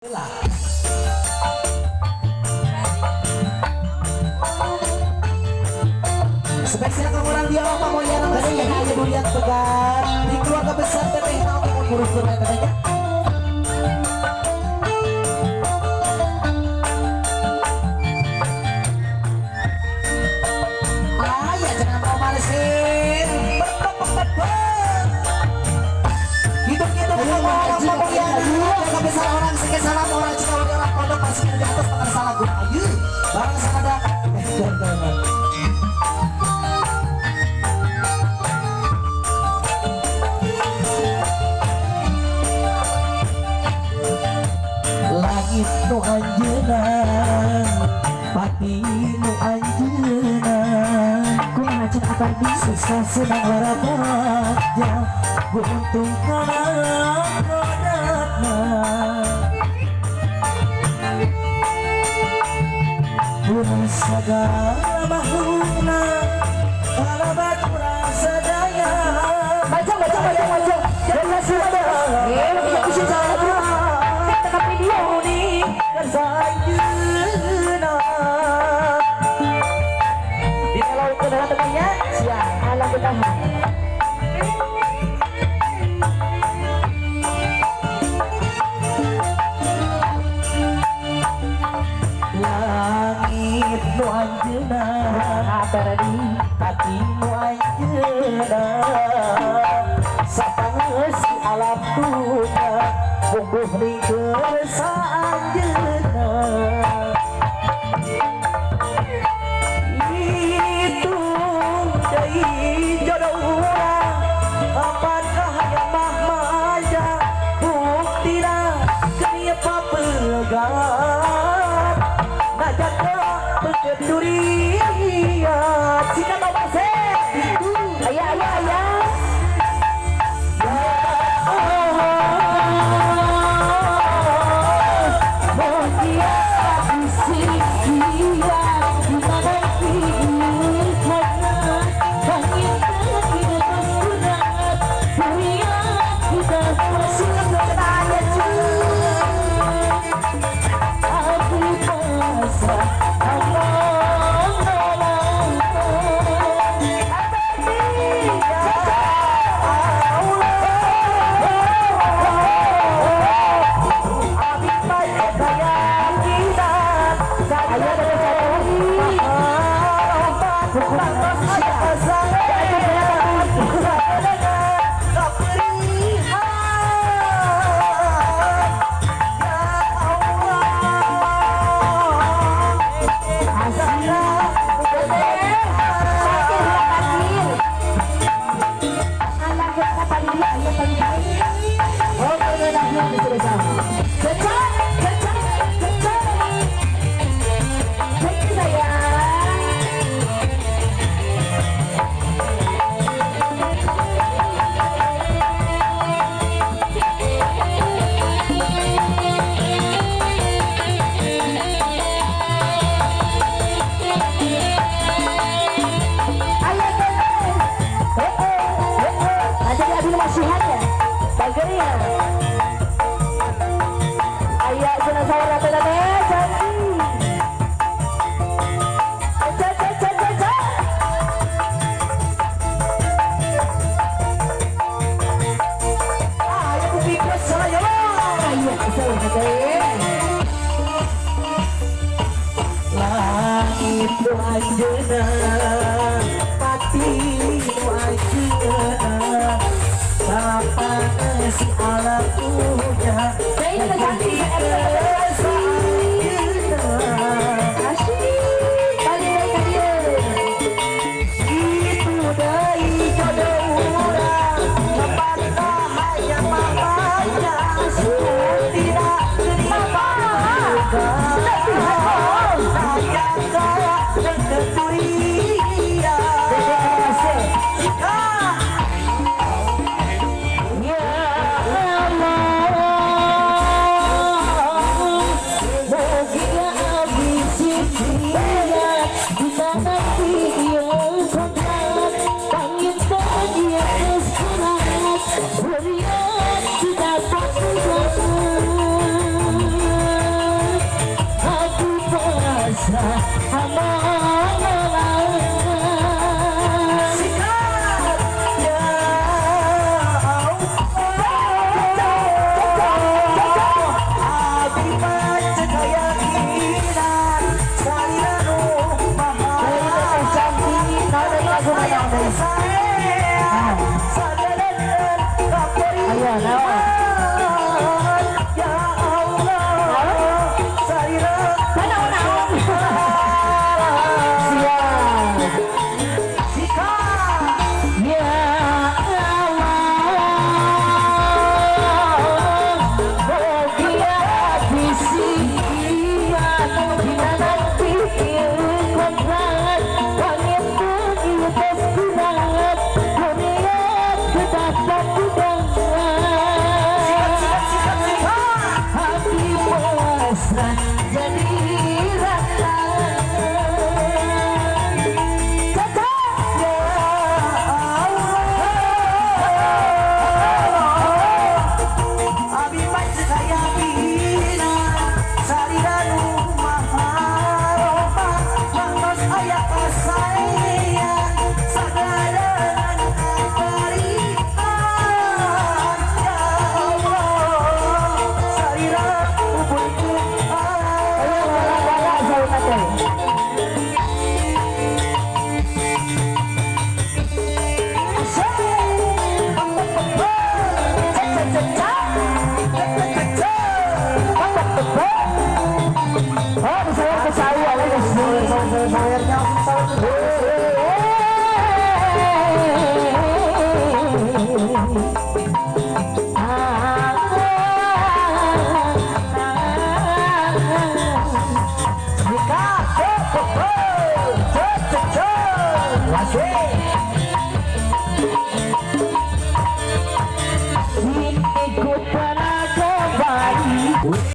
Spesial kemudian dia apa mau yang katanya aja durian tegar di keluarga besar teteh mau ngurus durian katanya. Ya jangan mau malesin gitu-gitu ngomong yang keluarga besar orang sikit salam orang Cikawati orang pondok masih di atas tangan salah gue ayu barang ada langit nu anjeuna pati nu anjeuna kumaha cen apa bisa susah senang warabaja buntung kana kodana pun sagala makhlukna kalabat rasa daya baca jelas ada punya kusi cara bro kita video nih kesayeuna di kalau kenal temannya siap alam bertahan langit nu anjeuna ataradi hati nu anjeuna sapangeus alam dunya bungkuh ningkeun saanjeuna itu deui jodoh urang apakah hayang mah maja buktina geuning papegat ngajak beukeuh durian jika mau base ayah langit nu anjeuna pati nu anjeuna sapangeus alam dunya mesra jadi rata. Jika